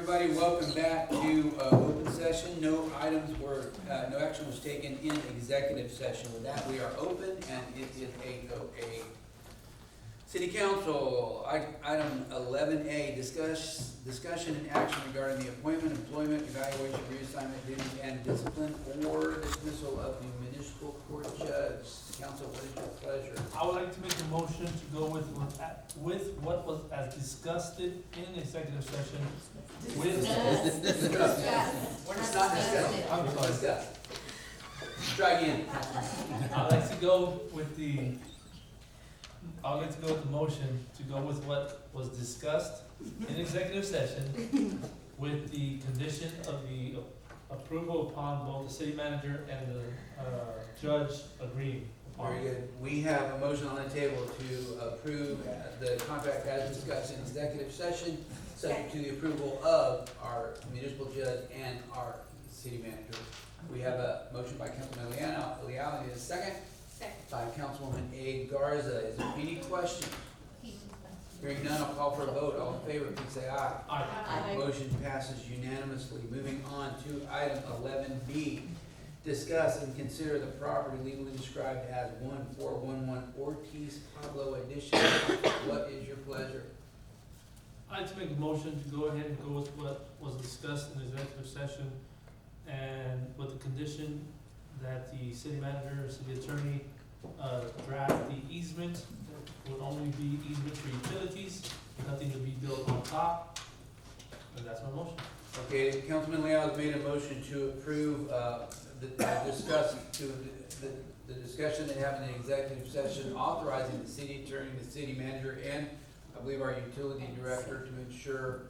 everybody, welcome back to open session. No action was taken in executive session. With that, we are open, and it is a city council, item 11A, discussion and action regarding the appointment, employment, evaluation, reassignment, duties, and discipline or dismissal of the municipal court judge. Council, what is your pleasure? I would like to make a motion to go with what was as discussed in executive session with. We're just not discussing. I'm sorry. Discuss. Try again. I'd like to go with the motion to go with what was discussed in executive session with the condition of the approval upon both the city manager and the judge agreeing upon. Very good. We have a motion on the table to approve the contract as discussed in executive session, subject to the approval of our municipal judge and our city manager. We have a motion by Councilman Leal, and a second by Councilwoman A. Garza. Is there any questions? Hearing none, I'll call for a vote. All in favor, please say aye. Aye. Motion passes unanimously. Moving on to item 11B. Discuss and consider the property legally described as 1411 Ortiz Pablo Edition. What is your pleasure? I'd like to make a motion to go ahead and go with what was discussed in the executive session and with the condition that the city manager or city attorney draft the easement. It would only be easement for utilities, nothing to be built on top, and that's my motion. Okay, Councilman Leal has made a motion to approve the discussion they have in the executive session authorizing the city attorney, the city manager, and I believe our utility director to ensure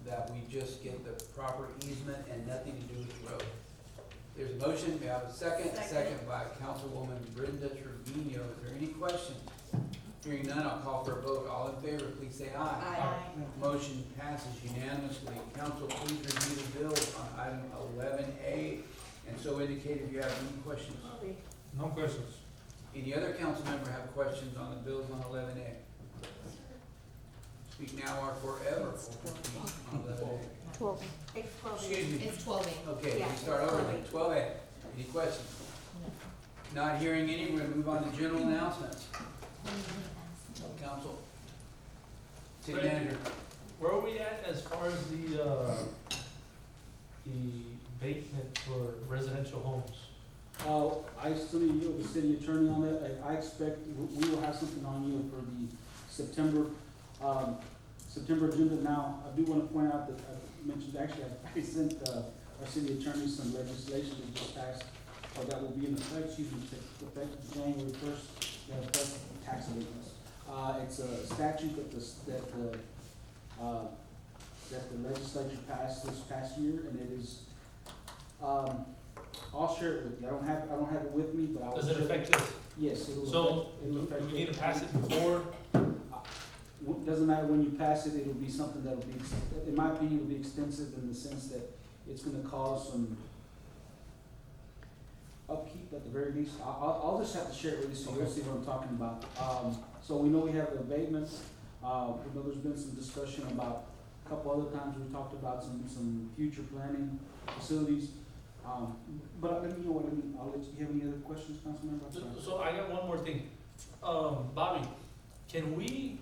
that we just get the proper easement and nothing to do with the road. There's a motion. We have a second by Councilwoman Brenda Trevino. Is there any questions? Hearing none, I'll call for a vote. All in favor, please say aye. Aye. Motion passes unanimously. Council, please review the bills on item 11A, and so indicate if you have any questions. No questions. Any other council member have questions on the bills on 11A? Speak now or forever on 11A. 12. It's 12. Excuse me. It's 12. Okay, Yeah. we start over then. 12A. Any questions? Not hearing any, we're gonna move on to general announcements. Council. City Great. manager. Where are we at as far as the abatement for residential homes? I still need you, the city attorney on that. I expect we will have something on you for the September agenda. Now, I do want to point out that I mentioned, actually, I sent our city attorney some legislation that just passed, that will be in effect, effective January 1st, that affects tax abatements. It's a statute that the legislature passed this past year, and it is, I'll share it with you. I don't have it with me, but I'll. Does it affect this? Yes, it'll. So, it'll do affect we need to pass it before? Doesn't matter when you pass it, it'll be something that'll be, in my opinion, it'll be extensive in the sense that it's gonna cause some upkeep at the very least. I'll just have to share it with you so you'll see what I'm talking about. So we know we have the abatements. We know there's been some discussion about, a couple other times we talked about some future planning facilities. But let me, I'll let you, have any other questions, Councilmember? I'm sorry. So I got one more thing. Bobby, can we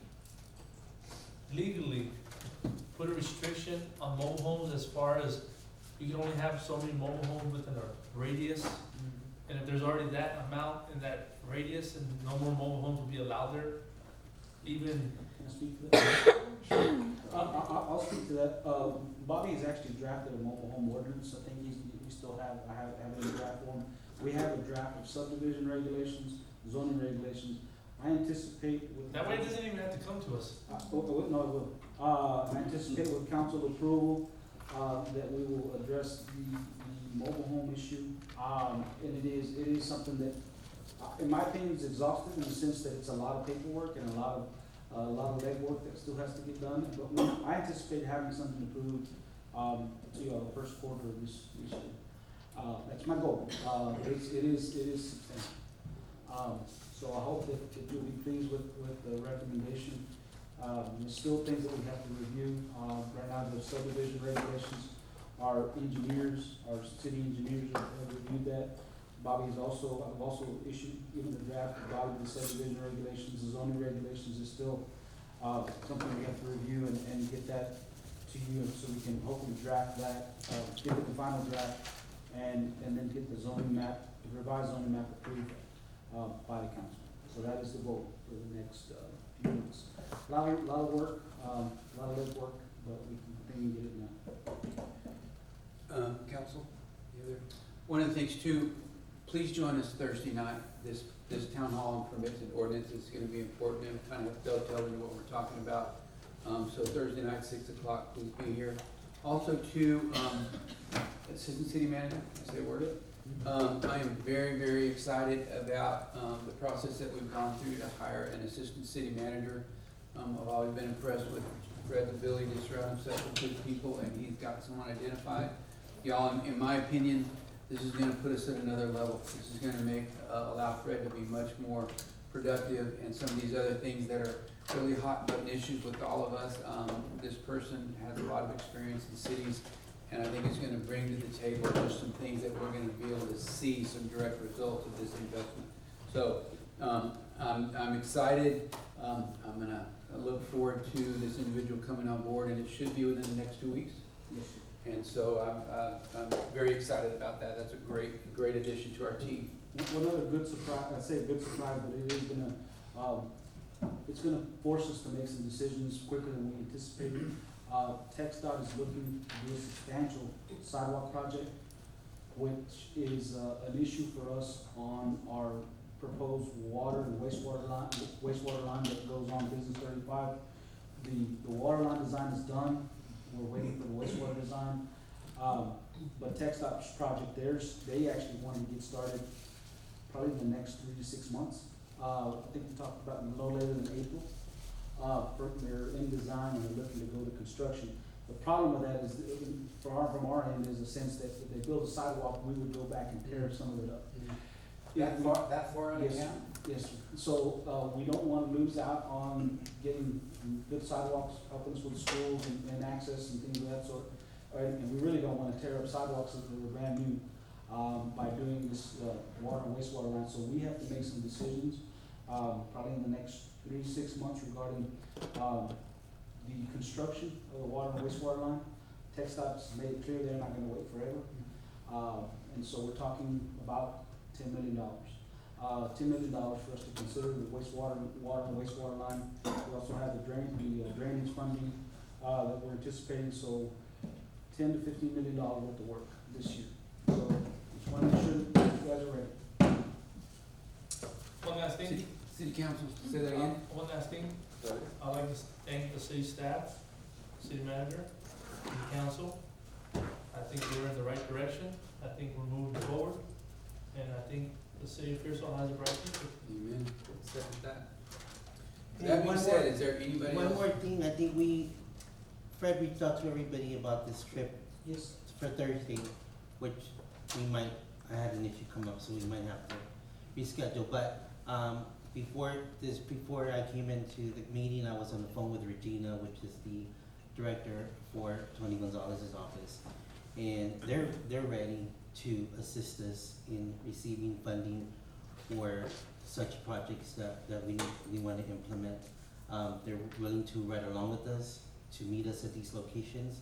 legally put a restriction on mobile homes as far as you can only have so many mobile homes within a radius? And if there's already that amount in that radius and no more mobile homes will be allowed there, even, Can I speak to that? I'll speak to that. Bobby has actually drafted a mobile home ordinance. I think we still have, I have it in draft form. We have a draft of subdivision regulations, zoning regulations. I anticipate with. that way it doesn't even have to come to us. No, it will. I anticipate with council approval, that we will address the mobile home issue. And it is something that, in my opinion, is exhaustive in the sense that it's a lot of paperwork and a lot of legwork that still has to get done. But I anticipate having something approved, to the first quarter of this year. That's my goal. It is substantial. So I hope that you'll be pleased with the recommendation. There's still things that we have to review. Right now, the subdivision regulations. Our engineers, our city engineers have reviewed that. I've also issued, even the draft of Bobby, the subdivision regulations, the zoning regulations is still, something we have to review and get that to you, so we can hopefully draft that, get it the final draft, and then get the zoning map, the revised zoning map approved, by the council. So that is the goal for the next, few months. A lot of work, a lot of legwork, but we can get it now. Council, the other, one of the things too, please join us Thursday night. This town hall and permits and ordinance is gonna be important and kind of dovetail into what we're talking about. So Thursday night, 6 o'clock, please be here. Also too, Assistant City Manager, I say a word? I am very, very excited about, the process that we've gone through to hire an Assistant City Manager. I've always been impressed with Fred's ability to surround himself with good people, and he's got someone identified. Y'all, in my opinion, this is gonna put us at another level. This is gonna make, allow Fred to be much more productive, and some of these other things that are really hot button issues with all of us. This person has a lot of experience in cities, and I think it's gonna bring to the table just some things that we're gonna be able to see some direct results of this investment. So, I'm excited. I'm gonna look forward to this individual coming on board, and it should be within the next 2 weeks. Yes, sir. And so I'm very excited about that. That's a great addition to our team. One other good surprise, I say good surprise, but it is gonna, it's gonna force us to make some decisions quicker than we anticipated. TxDOT is looking to do a substantial sidewalk project, which is, an issue for us on our proposed water and wastewater line that goes on Business 35. The water line design is done. We're waiting for the wastewater design. But TxDOT's project, they actually want to get started probably in the next 3 to 6 months. I think we talked about no later than April. They're in design and they're looking to go to construction. The problem with that is, from our end, is a sense that if they build a sidewalk, we would go back and tear some of it up. That far out of Yes. town? Yes, sir. So, we don't wanna lose out on getting good sidewalks, helping us with schools and access and things of that sort. And we really don't wanna tear up sidewalks that were brand new, by doing this, water and wastewater line. So we have to make some decisions, probably in the next 3 to 6 months regarding, the construction of the water and wastewater line. TxDOT's made it clear they're not gonna wait forever. And so we're talking about $10 million. $10 million for us to consider the water and wastewater line. We also have the drainage funding, that we're anticipating, so $10 to $15 million worth of work this year. So just wanna make sure that you guys are ready. One last thing, City Council, say that again? one last thing, I'd like to thank the city staff, city manager, and council. I think we're in the right direction, I think we're moving forward, and I think the city of Pearsall has a bright future. Amen. Second that. Hey, That being one said, more- is there anybody One else? more thing, I think Fred reached out to everybody about this trip Yes. for Thursday, which I had an issue come up, so we might have to reschedule, but, before I came into the meeting, I was on the phone with Regina, which is the director for Tony Gonzalez's office. And they're ready to assist us in receiving funding for such projects that we wanna implement. They're willing to ride along with us, to meet us at these locations.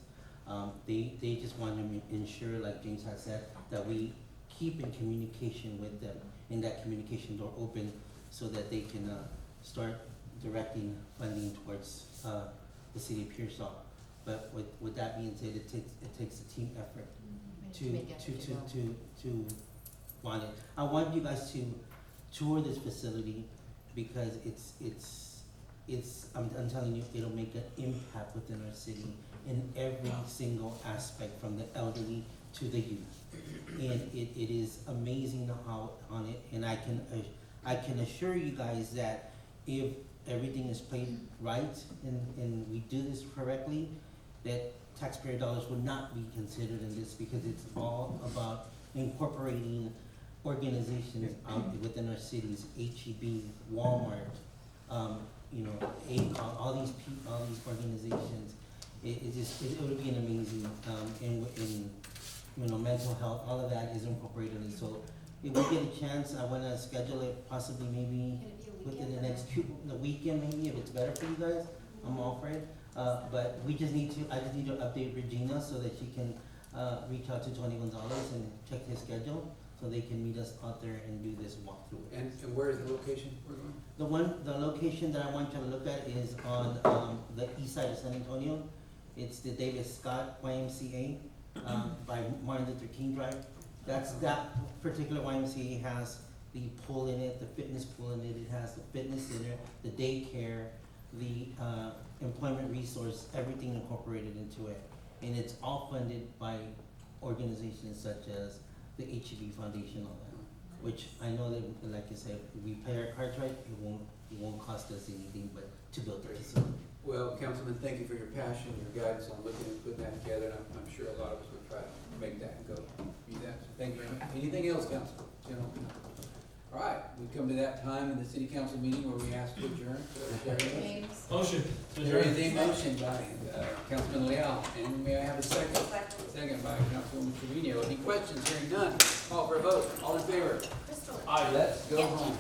They just want to ensure, like James has said, that we keep in communication with them, and that communication door open, so that they can, start directing funding towards, the city of Pearsall. But with that being said, it takes a team effort to want it. I want you guys to tour this facility, because I'm telling you, it'll make an impact within our city in every single aspect, from the elderly to the youth. And it is amazing how on it, and I can assure you guys that if everything is played right and we do this correctly, that taxpayer dollars would not be considered in this, because it's all about incorporating organizations out within our cities, HEB, Walmart, ACON, all these organizations, it would be an amazing, in mental health, all of that is incorporated, and so if we get a chance, I wanna schedule it possibly maybe Can it be a within weekend? the next the weekend maybe, if it's better for you guys, I'm all for it. But I just need to update Regina so that she can, reach out to Tony Gonzalez and check his schedule, so they can meet us out there and do this walkthrough. And where is the location we're going? The location that I want you to look at is on, the east side of San Antonio. It's the David Scott YMCA, by Martin Luther King Drive. That particular YMCA has the pool in it, the fitness pool in it, it has the fitness center, the daycare, the, employment resource, everything incorporated into it. And it's all funded by organizations such as the HEB Foundation, all that. Which I know that, like you said, if we pay our cards right, it won't cost us anything but to build the facility. Well, Councilman, thank you for your passion, your guidance on looking and putting that together, and I'm sure a lot of us will try to make that go. Be that. Thank you very much. Anything else, Council? Gentlemen? All right, we come to that time in the city council meeting where we ask to adjourn. So is there a motion? James. Motion. to There adjourn. is a motion by Councilman Leal, and may I have a second? Second by Councilwoman Trevino. Any questions? Hearing none, call for a vote. All in favor? Crystal. Aye. Let's go home.